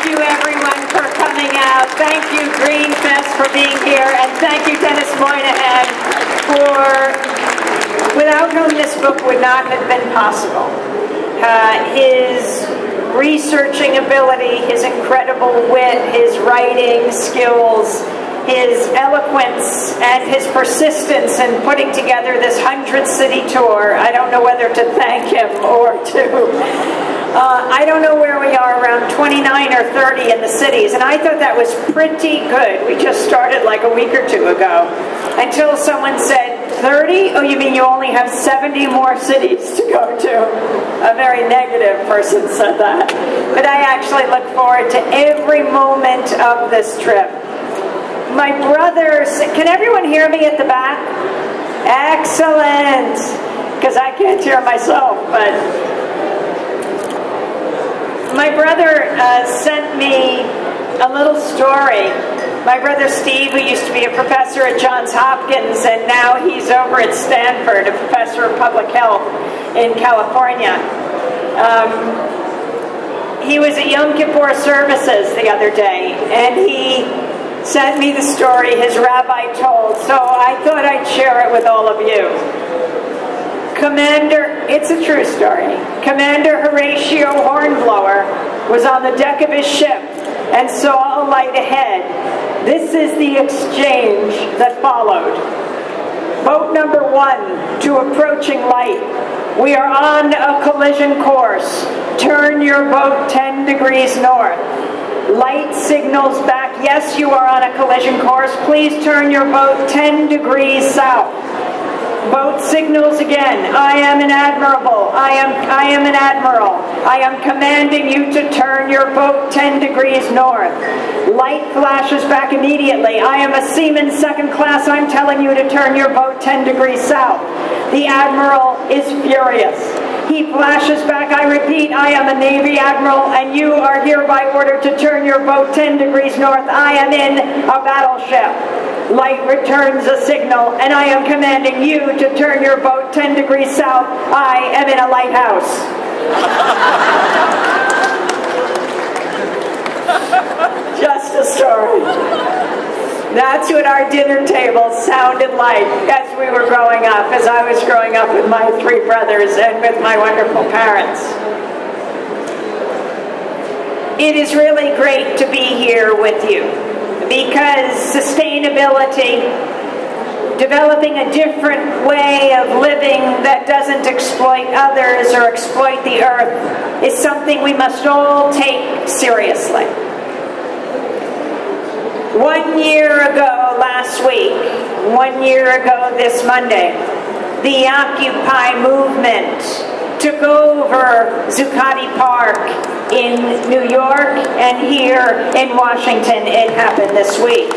you everyone for coming out. Thank you Green Fest for being here, and thank you Dennis Moynihan without whom this book would not have been possible. His researching ability, his incredible wit, his writing skills, his eloquence, and his persistence in putting together this 100-city tour. I don't know whether to thank him or to... I don't know where we are, around 29 or 30 in the cities, and I thought that was pretty good. We just started like a week or two ago, until someone said, 30? Oh, you mean you only have 70 more cities to go to? A very negative person said that. But I actually look forward to every moment of this trip. My brothers, can everyone hear me at the back? Excellent! Because I can't hear myself, but... My brother sent me a little story. My brother Steve, who used to be a professor at Johns Hopkins, and now he's over at Stanford, a professor of public health in California. He was at Yom Kippur services the other day, and he sent me the story his rabbi told, so I thought I'd share it with all of you. It's a true story. Commander Horatio Hornblower was on the deck of his ship and saw a light ahead. This is the exchange that followed. Boat number 1 to approaching light. We are on a collision course. Turn your boat 10 degrees north. Light signals back, yes, you are on a collision course. Please turn your boat 10 degrees south. Boat signals again. I am an admiral. I am an admiral. I am commanding you to turn your boat 10 degrees north. Light flashes back immediately. I am a seaman second class. I'm telling you to turn your boat 10 degrees south. The admiral is furious. He flashes back, I repeat, I am a Navy admiral, and you are hereby ordered to turn your boat 10 degrees north. I am in a battleship. Light returns a signal, and I am commanding you to turn your boat 10 degrees south. I am in a lighthouse. Just a story. That's what our dinner table sounded like as we were growing up, as I was growing up with my 3 brothers and with my wonderful parents. It is really great to be here with you, because sustainability, developing a different way of living that doesn't exploit others or exploit the earth, is something we must all take seriously. 1 year ago last week, 1 year ago this Monday, the Occupy movement took over Zuccotti Park in New York, and here in Washington it happened this week.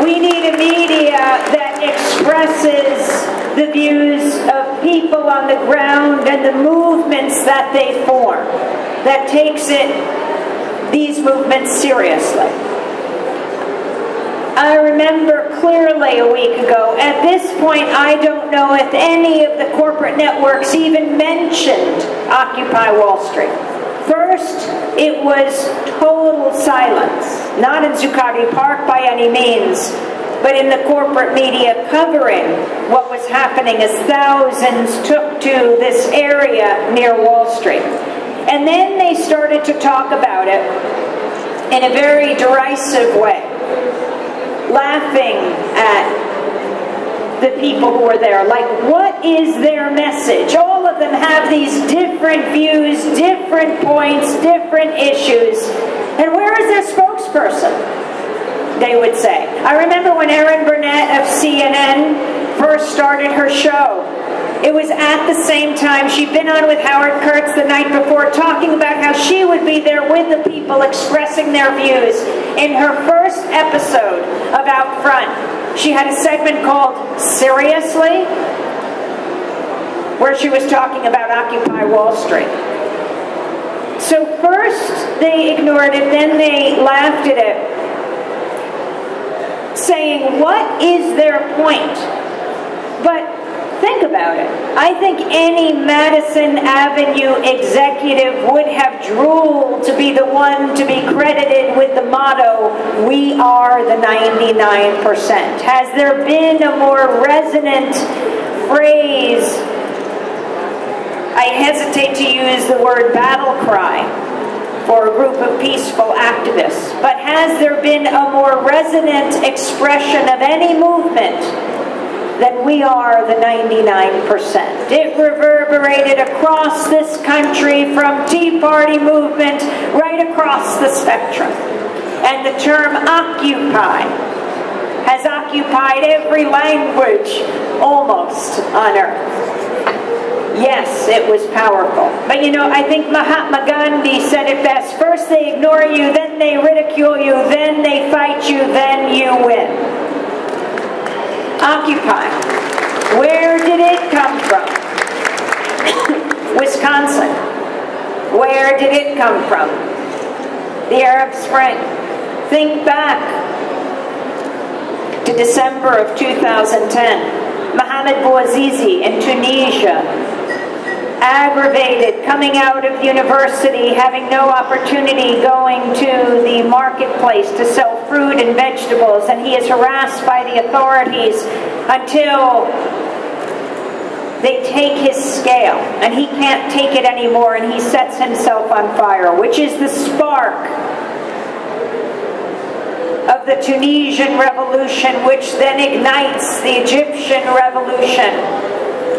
We need a media that expresses the views of people on the ground and the movements that they form, that takes these movements seriously. I remember clearly a week ago, at this point I don't know if any of the corporate networks even mentioned Occupy Wall Street. First, it was total silence, not in Zuccotti Park by any means, but in the corporate media covering what was happening as thousands took to this area near Wall Street. And then they started to talk about it in a very derisive way, laughing at the people who were there. Like, what is their message? All of them have these different views, different points, different issues. And where is their spokesperson? They would say. I remember when Erin Burnett of CNN first started her show. It was at the same time she'd been on with Howard Kurtz the night before, talking about how she would be there with the people expressing their views. In her first episode of Out Front, she had a segment called Seriously, where she was talking about Occupy Wall Street. So first they ignored it, then they laughed at it, saying, what is their point? But think about it. I think any Madison Avenue executive would have drooled to be the one to be credited with the motto, "We are the 99%. Has there been a more resonant phrase? I hesitate to use the word battle cry for a group of peaceful activists, but has there been a more resonant expression of any movement than "we are the 99%? It reverberated across this country from Tea Party movement right across the spectrum. And the term occupy has occupied every language almost on earth. Yes, it was powerful. But you know, I think Mahatma Gandhi said it best. First they ignore you, then they ridicule you, then they fight you, then you win. Occupy. Where did it come from? Wisconsin. Where did it come from? The Arab Spring. Think back to December of 2010. Mohamed Bouazizi in Tunisia, aggravated, coming out of university, having no opportunity, going to the marketplace to sell fruit and vegetables, and he is harassed by the authorities until they take his scale, and he can't take it anymore, and he sets himself on fire, which is the spark of the Tunisian revolution, which then ignites the Egyptian revolution.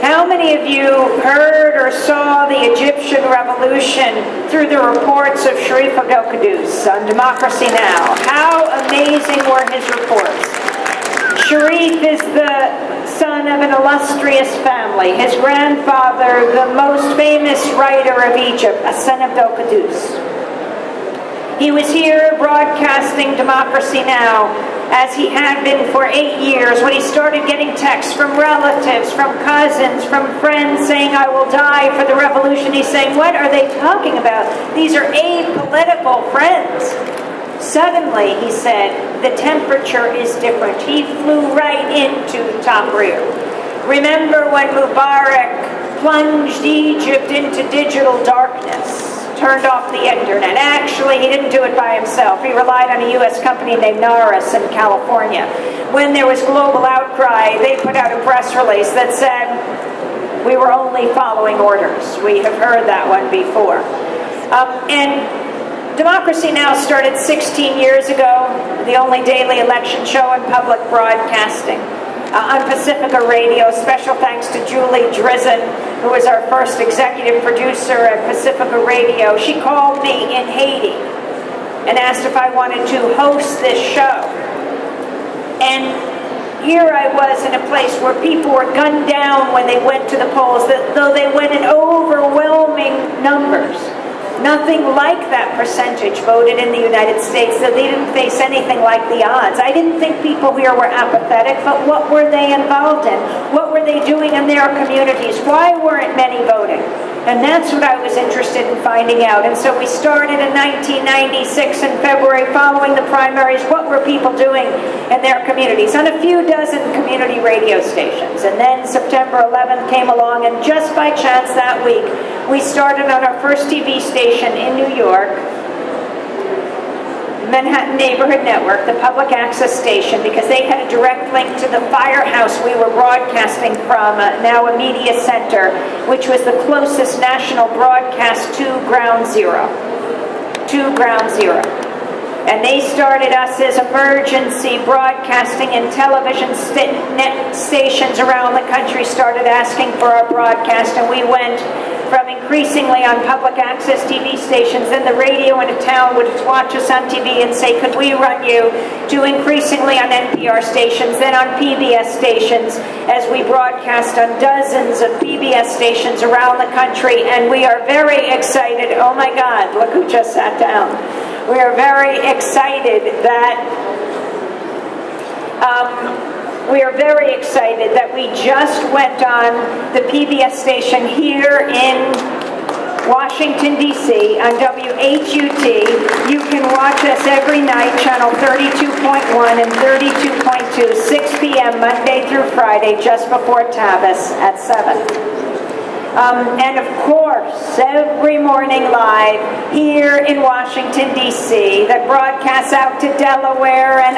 How many of you heard or saw the Egyptian revolution through the reports of Sharif Abdel-Qaddous on Democracy Now! How amazing were his reports. Sharif is the son of an illustrious family. His grandfather, the most famous writer of Egypt, Hassan Abdel-Qaddous. He was here broadcasting Democracy Now! As he had been for 8 years, when he started getting texts from relatives, from cousins, from friends saying, "I will die for the revolution." He's saying, what are they talking about? These are apolitical friends. Suddenly, he said, the temperature is different. He flew right into Tahrir. Remember when Mubarak plunged Egypt into digital darkness? Turned off the internet. Actually, he didn't do it by himself. He relied on a U.S. company named Naris in California. When there was global outcry, they put out a press release that said, "We were only following orders." We have heard that one before. And Democracy Now! Started 16 years ago, the only daily election show in public broadcasting. On Pacifica Radio. Special thanks to Julie Drizzen, who was our first executive producer at Pacifica Radio. She called me in Haiti and asked if I wanted to host this show. And here I was in a place where people were gunned down when they went to the polls, though they went in overwhelming numbers. Nothing like that percentage voted in the United States, so they didn't face anything like the odds. I didn't think people here were apathetic, but what were they involved in? What were they doing in their communities? Why weren't many voting? And that's what I was interested in finding out. And so we started in 1996 in February, following the primaries. What were people doing in their communities? On a few dozen community radio stations. And then September 11th came along, and just by chance that week, we started on our first TV station in New York, Manhattan Neighborhood Network, the public access station, because they had a direct link to the firehouse we were broadcasting from, now a media center, which was the closest national broadcast to Ground Zero. To Ground Zero. And they started us as emergency broadcasting, and television stations around the country started asking for our broadcast, and we went from increasingly on public access TV stations, then the radio in a town would watch us on TV and say, "Could we run you?" to increasingly on NPR stations, then on PBS stations, as we broadcast on dozens of PBS stations around the country. And we are very excited. Oh my God, look who just sat down. We are very excited that we just went on the PBS station here in Washington, D.C. on WHUT. You can watch us every night, channel 32.1 and 32.2, 6 p.m. Monday through Friday, just before Tavis at 7. And of course, every morning live here in Washington, D.C., that broadcasts out to Delaware and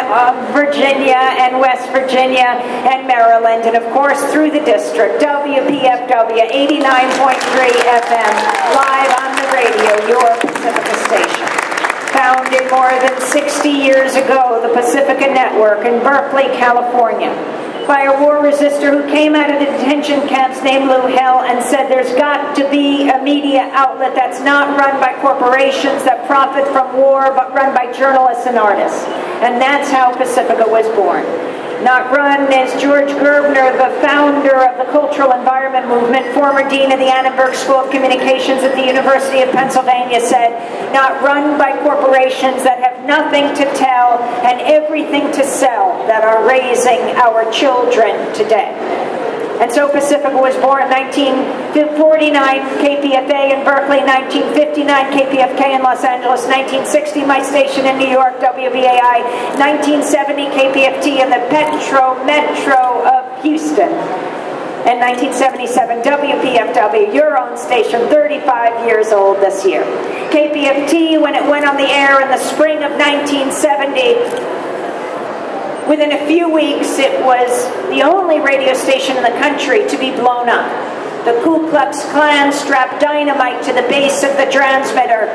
Virginia and West Virginia and Maryland, and of course through the district, WPFW 89.3 FM, live on the radio, your Pacifica station. Founded more than 60 years ago, the Pacifica Network in Berkeley, California, by a war resistor who came out of the detention camps named Lou Hill and said there's got to be a media outlet that's not run by corporations that profit from war, but run by journalists and artists. And that's how Pacifica was born. Not run as George Gerbner, the founder of the Cultural Environment Movement, former dean of the Annenberg School of Communications at the University of Pennsylvania, said, not run by corporations that have nothing to tell and everything to sell, that are raising our children today. And so Pacifica was born in 1949, KPFA in Berkeley, 1959, KPFK in Los Angeles, 1960, my station in New York, WBAI, 1970, KPFT in the Metro of Houston, and 1977, WPFW, your own station, 35 years old this year. KPFT, when it went on the air in the spring of 1970, within a few weeks, it was the only radio station in the country to be blown up. The Ku Klux Klan strapped dynamite to the base of the transmitter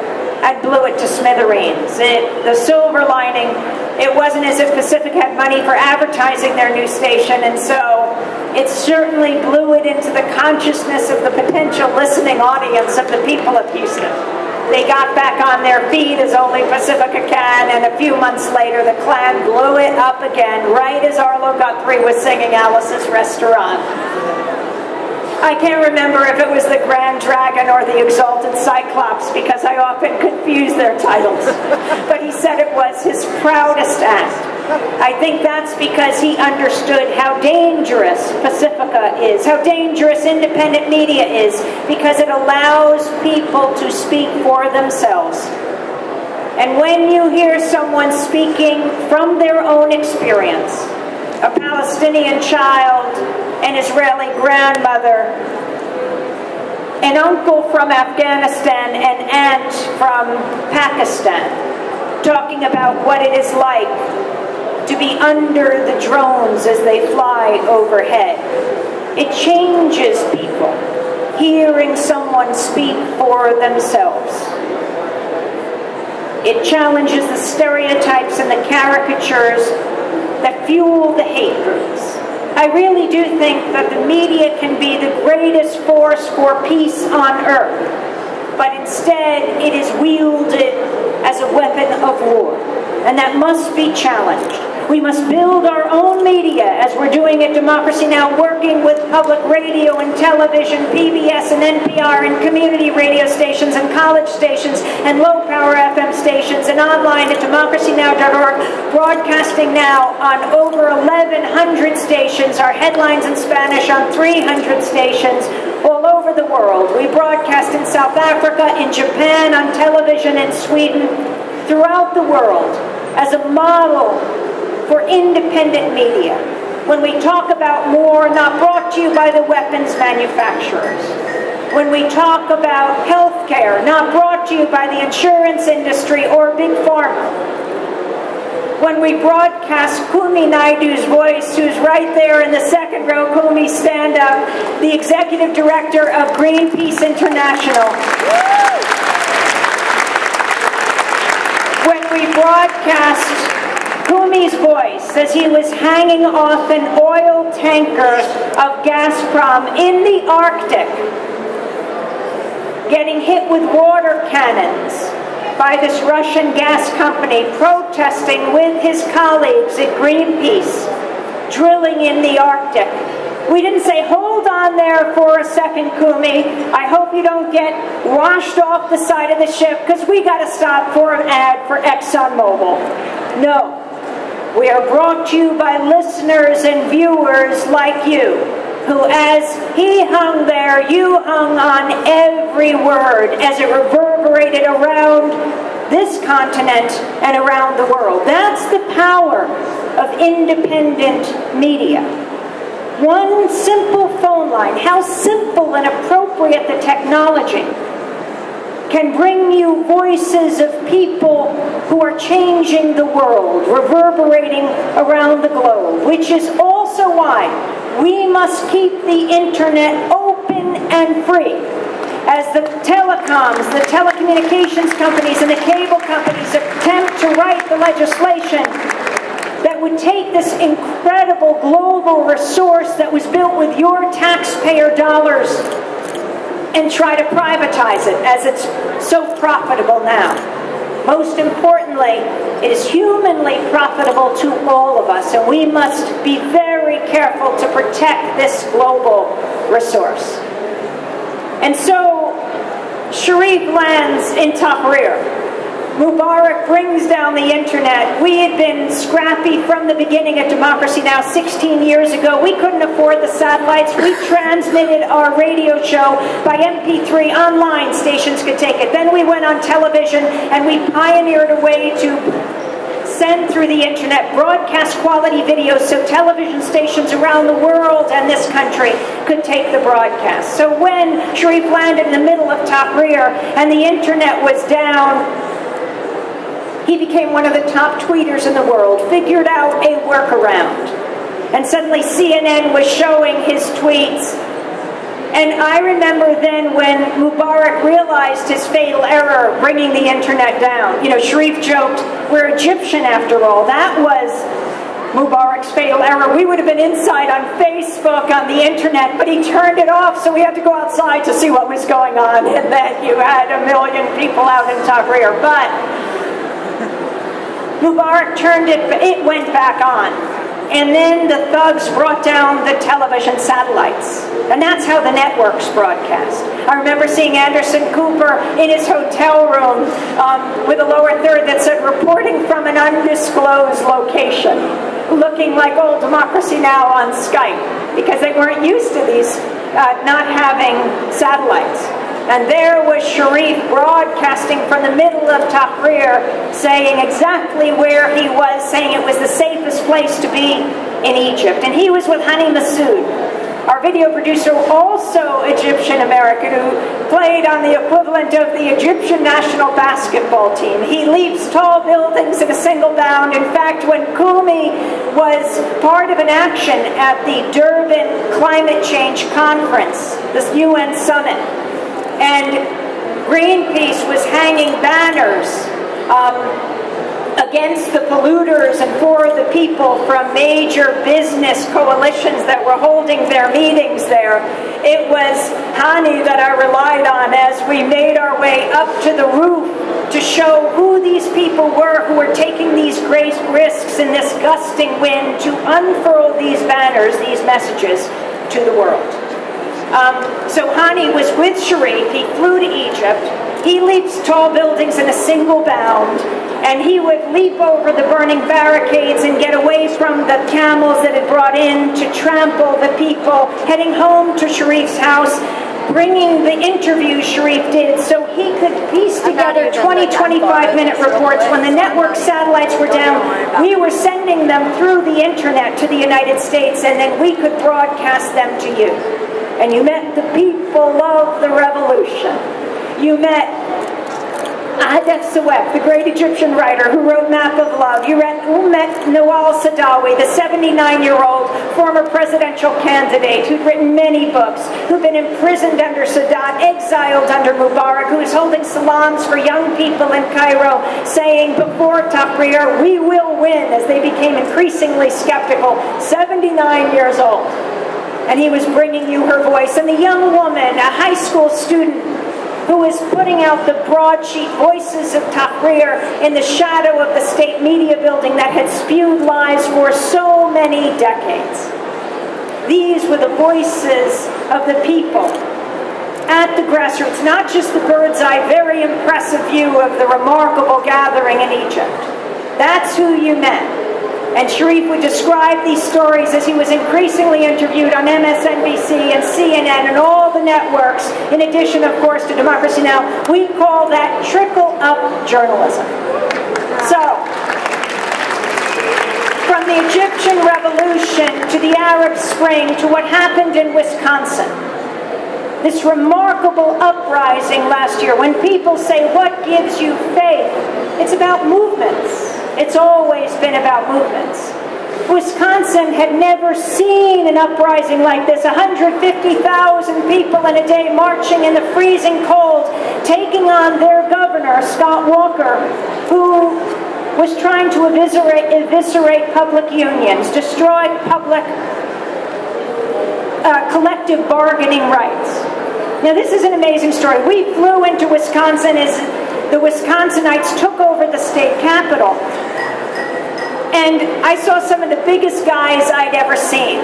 and blew it to smithereens. The silver lining, it wasn't as if Pacific had money for advertising their new station, and so it certainly blew it into the consciousness of the potential listening audience of the people of Houston. They got back on their feet as only Pacifica can, and a few months later the Klan blew it up again, right as Arlo Guthrie was singing Alice's Restaurant. I can't remember if it was the Grand Dragon or the Exalted Cyclops, because I often confuse their titles, but he said it was his proudest act. I think that's because he understood how dangerous Pacifica is, how dangerous independent media is, because it allows people to speak for themselves. And when you hear someone speaking from their own experience, a Palestinian child, an Israeli grandmother, an uncle from Afghanistan, an aunt from Pakistan, talking about what it is like to be under the drones as they fly overhead. It changes people, hearing someone speak for themselves. It challenges the stereotypes and the caricatures that fuel the hate groups. I really do think that the media can be the greatest force for peace on earth, but instead it is wielded as a weapon of war, and that must be challenged. We must build our own media, as we're doing at Democracy Now!, working with public radio and television, PBS and NPR, and community radio stations and college stations and low-power FM stations, and online at democracynow.org, broadcasting now on over 1,100 stations, our headlines in Spanish on 300 stations all over the world. We broadcast in South Africa, in Japan, on television in Sweden, throughout the world, as a model for independent media. When we talk about war, not brought to you by the weapons manufacturers. When we talk about health care, not brought to you by the insurance industry or Big Pharma. When we broadcast Kumi Naidu's voice, who's right there in the second row, Kumi, stand up, the executive director of Greenpeace International. When we broadcast Kumi's voice as he was hanging off an oil tanker of Gazprom in the Arctic, getting hit with water cannons by this Russian gas company, protesting with his colleagues at Greenpeace, drilling in the Arctic. We didn't say, hold on there for a second, Kumi. I hope you don't get washed off the side of the ship, because we got to stop for an ad for ExxonMobil. No. We are brought to you by listeners and viewers like you, who, as he hung there, you hung on every word as it reverberated around this continent and around the world. That's the power of independent media. One simple phone line, how simple and appropriate the technology, can bring you voices of people who are changing the world, reverberating around the globe, which is also why we must keep the internet open and free. As the telecoms, the telecommunications companies, and the cable companies attempt to write the legislation that would take this incredible global resource that was built with your taxpayer dollars and try to privatize it as it's so profitable now. Most importantly, it is humanly profitable to all of us, and we must be very careful to protect this global resource. And so, Sharif lands in Tahrir. Mubarak brings down the internet. We had been scrappy from the beginning at Democracy Now! 16 years ago. We couldn't afford the satellites. We transmitted our radio show by MP3. Online stations could take it. Then we went on television and we pioneered a way to send through the internet broadcast quality videos so television stations around the world and this country could take the broadcast. So when Sharif landed in the middle of Tahrir and the internet was down, he became one of the top tweeters in the world, figured out a workaround. And suddenly CNN was showing his tweets. And I remember then when Mubarak realized his fatal error, bringing the internet down. You know, Sharif joked, we're Egyptian after all. That was Mubarak's fatal error. We would have been inside on Facebook, on the internet, but he turned it off, so we had to go outside to see what was going on. And then you had 1 million people out in Tahrir. But Mubarak turned it went back on. And then the thugs brought down the television satellites. And that's how the networks broadcast. I remember seeing Anderson Cooper in his hotel room with a lower third that said, reporting from an undisclosed location, looking like old Democracy Now! On Skype, because they weren't used to these not having satellites. And there was Sharif broadcasting from the middle of Tahrir, saying exactly where he was, saying it was the safest place to be in Egypt. And he was with Hani Massoud, our video producer, also Egyptian-American, who played on the equivalent of the Egyptian national basketball team. He leaps tall buildings in a single bound. In fact, when Kumi was part of an action at the Durban Climate Change Conference, this UN summit, and Greenpeace was hanging banners against the polluters and for the people from major business coalitions that were holding their meetings there. It was Hani that I relied on as we made our way up to the roof to show who these people were who were taking these great risks in this gusting wind to unfurl these banners, these messages to the world. So Hani was with Sharif. He flew to Egypt. He leaps tall buildings in a single bound, and he would leap over the burning barricades and get away from the camels that had brought in to trample the people, heading home to Sharif's house, bringing the interviews Sharif did so he could piece together 20, 25-minute reports. When the network satellites were down, we were sending them through the internet to the United States, and then we could broadcast them to you. And you met the people of the revolution. You met Adef Sawef, the great Egyptian writer who wrote Map of Love. You met Nawal Saadawi, the 79-year-old former presidential candidate who'd written many books, who'd been imprisoned under Sadat, exiled under Mubarak, who was holding salams for young people in Cairo, saying before Tahrir, we will win, as they became increasingly skeptical. 79 years old. And he was bringing you her voice. And the young woman, a high school student, who was putting out the broadsheet Voices of Tahrir in the shadow of the state media building that had spewed lies for so many decades. These were the voices of the people at the grassroots, not just the bird's eye, very impressive view of the remarkable gathering in Egypt. That's who you met. And Sharif would describe these stories as he was increasingly interviewed on MSNBC and CNN and all the networks, in addition, of course, to Democracy Now! We call that trickle up journalism. So, from the Egyptian Revolution to the Arab Spring to what happened in Wisconsin, this remarkable uprising last year, when people say, what gives you faith? It's about movements. It's always been about movements. Wisconsin had never seen an uprising like this. 150,000 people in a day marching in the freezing cold, taking on their governor, Scott Walker, who was trying to eviscerate public unions, destroy public collective bargaining rights. Now, this is an amazing story. We flew into Wisconsin as the Wisconsinites took over the state capitol. And I saw some of the biggest guys I'd ever seen,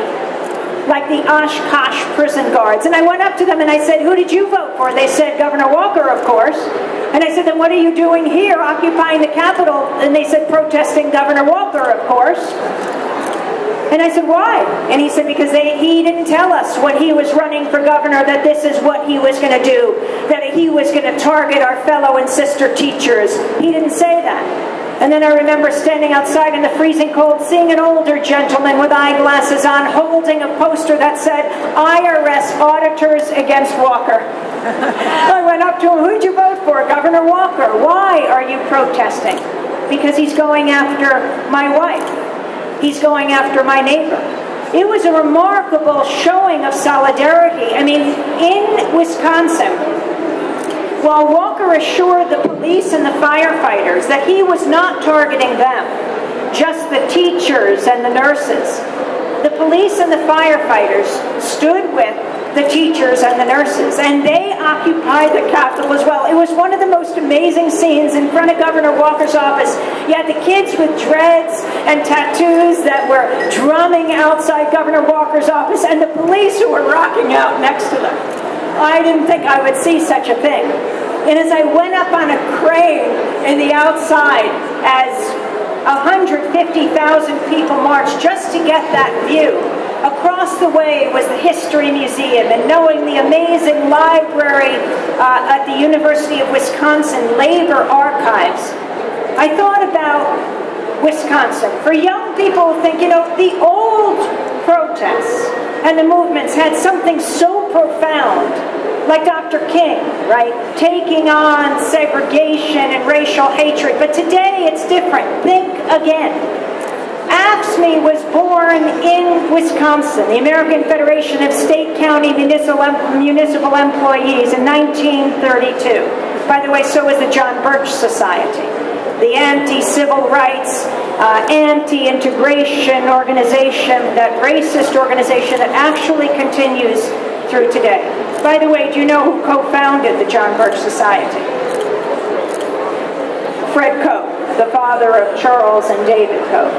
like the Oshkosh prison guards. And I went up to them and I said, who did you vote for? They said, Governor Walker, of course. And I said, then what are you doing here, occupying the Capitol? And they said, protesting Governor Walker, of course. And I said, why? And he said, because he didn't tell us when he was running for governor that this is what he was going to do, that he was going to target our fellow and sister teachers. He didn't say that. And then I remember standing outside in the freezing cold, seeing an older gentleman with eyeglasses on, holding a poster that said, IRS auditors against Walker. I went up to him, who'd you vote for? Governor Walker. Why are you protesting? Because he's going after my wife. He's going after my neighbor. It was a remarkable showing of solidarity. I mean, in Wisconsin, while Walker assured the police and the firefighters that he was not targeting them, just the teachers and the nurses, the police and the firefighters stood with the teachers and the nurses, and they occupied the Capitol as well. It was one of the most amazing scenes in front of Governor Walker's office. You had the kids with dreads and tattoos that were drumming outside Governor Walker's office, and the police who were rocking out next to them. I didn't think I would see such a thing. And as I went up on a crane in the outside, as 150,000 people marched just to get that view, across the way was the History Museum, and knowing the amazing library at the University of Wisconsin, Labor Archives, I thought about Wisconsin. For young people who think, you know, the old protests and the movements had something so profound, like Dr. King, right? Taking on segregation and racial hatred. But today it's different. Think again. AFSCME was born in Wisconsin, the American Federation of State, County, Municipal Employees, in 1932. By the way, so was the John Birch Society, the anti-civil rights, anti-integration organization, that racist organization that actually continues through today. By the way, do you know who co-founded the John Birch Society? Fred Koch, the father of Charles and David Koch.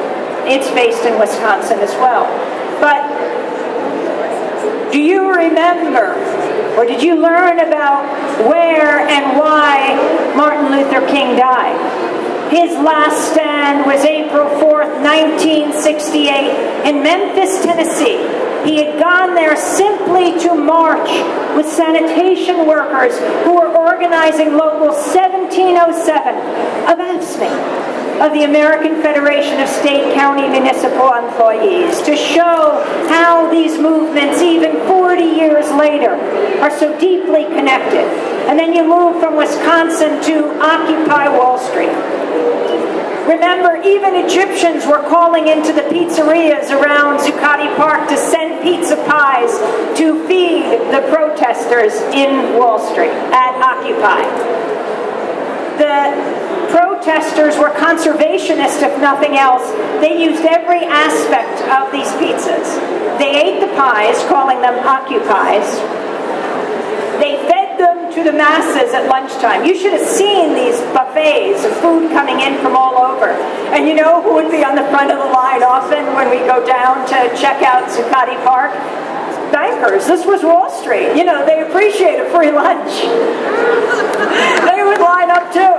It's based in Wisconsin as well. But do you remember, or did you learn about where and why Martin Luther King died? His last stand was April 4th, 1968 in Memphis, Tennessee. He had gone there simply to march with sanitation workers who were organizing Local 1707 of AFSCME, of the American Federation of State, County, Municipal Employees, to show how these movements, even 40 years later, are so deeply connected. And then you move from Wisconsin to Occupy Wall Street. Remember, even Egyptians were calling into the pizzerias around Zuccotti Park to send pizza pies to feed the protesters in Wall Street at Occupy. The protesters were conservationists, if nothing else. They used every aspect of these pizzas. They ate the pies, calling them occupies. They fed them to the masses at lunchtime. You should have seen these buffets of food coming in from all over. And you know who would be on the front of the line often when we go down to check out Zuccotti Park? Bankers. This was Wall Street. You know, they appreciate a free lunch. They would line up too.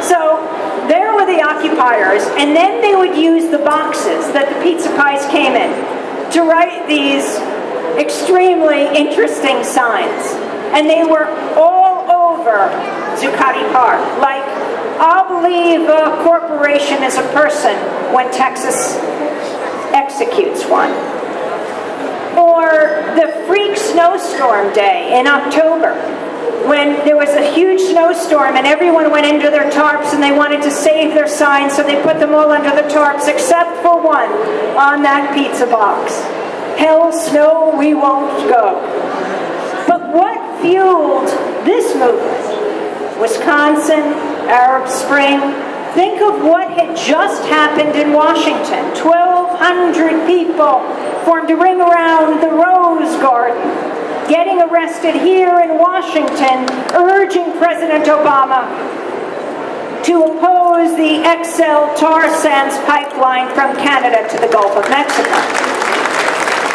So there were the occupiers, and then they would use the boxes that the pizza pies came in to write these extremely interesting signs. And they were all over Zuccotti Park, like, I'll believe a corporation is a person when Texas executes one. Or the freak snowstorm day in October, when there was a huge snowstorm and everyone went into their tarps and they wanted to save their signs, so they put them all under the tarps except for one on that pizza box. Hell, snow, we won't go. But what fueled this movement? Wisconsin, Arab Spring. Think of what had just happened in Washington. 1,200 people formed a ring around the Rose Garden, getting arrested here in Washington, urging President Obama to oppose the XL tar sands pipeline from Canada to the Gulf of Mexico.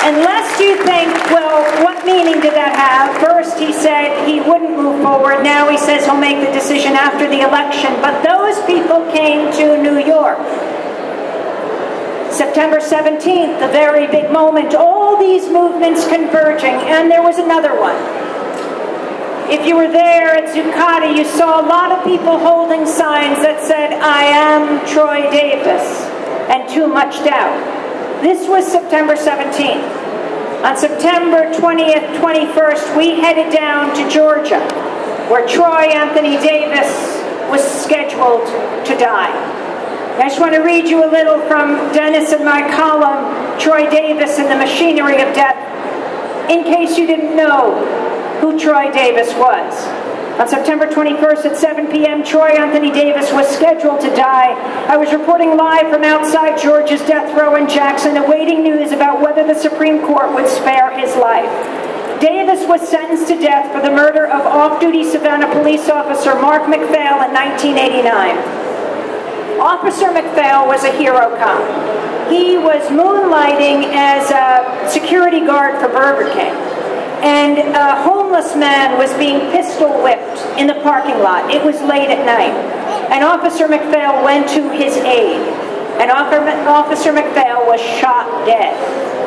And lest you think, well, what meaning did that have? First he said he wouldn't move forward. Now he says he'll make the decision after the election. But those people came to New York. September 17th, the very big moment, all these movements converging, and there was another one. If you were there at Zuccotti, you saw a lot of people holding signs that said, I am Troy Davis, and too much doubt. This was September 17th. On September 20th, 21st, we headed down to Georgia, where Troy Anthony Davis was scheduled to die. I just want to read you a little from Dennis and my column, Troy Davis and the Machinery of Death, in case you didn't know who Troy Davis was. On September 21st at 7 p.m., Troy Anthony Davis was scheduled to die. I was reporting live from outside Georgia's death row in Jackson, awaiting news about whether the Supreme Court would spare his life. Davis was sentenced to death for the murder of off-duty Savannah police officer Mark McPhail in 1989. Officer McPhail was a hero cop. He was moonlighting as a security guard for Burger King. And a homeless man was being pistol whipped in the parking lot. It was late at night. And Officer McPhail went to his aid. And Officer McPhail was shot dead.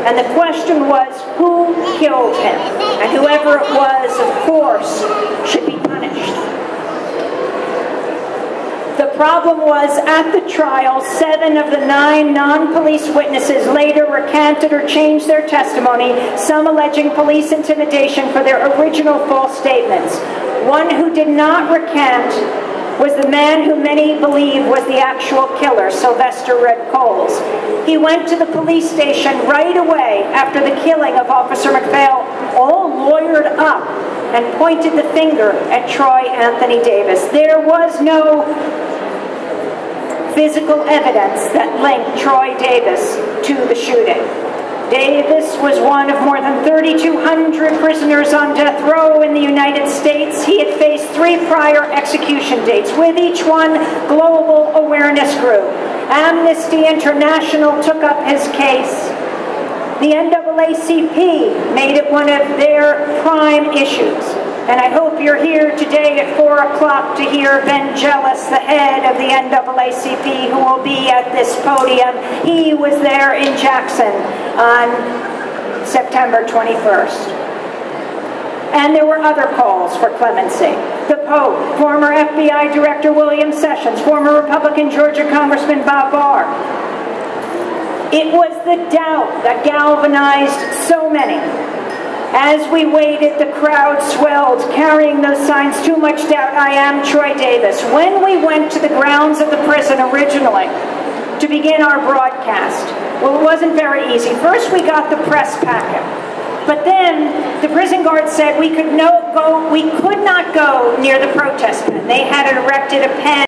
And the question was, who killed him? And whoever it was, of course, should be punished. The problem was, at the trial, 7 of the 9 non-police witnesses later recanted or changed their testimony, some alleging police intimidation for their original false statements. One who did not recant was the man who many believe was the actual killer, Sylvester Red Coles. He went to the police station right away after the killing of Officer McPhail, all lawyered up, and pointed the finger at Troy Anthony Davis. There was no physical evidence that linked Troy Davis to the shooting. Davis was one of more than 3,200 prisoners on death row in the United States. He had faced 3 prior execution dates. With each one, global awareness grew. Amnesty International took up his case. The NAACP made it one of their prime issues. And I hope you're here today at 4 o'clock to hear Ben Jealous, the head of the NAACP, who will be at this podium. He was there in Jackson on September 21st. And there were other calls for clemency. The Pope, former FBI Director William Sessions, former Republican Georgia Congressman Bob Barr. It was the doubt that galvanized so many. As we waited, the crowd swelled, carrying those signs, too much doubt, I am Troy Davis. When we went to the grounds of the prison originally to begin our broadcast, well, it wasn't very easy. First, we got the press packet. But then the prison guard said we could not go near the protest pen. They had erected a pen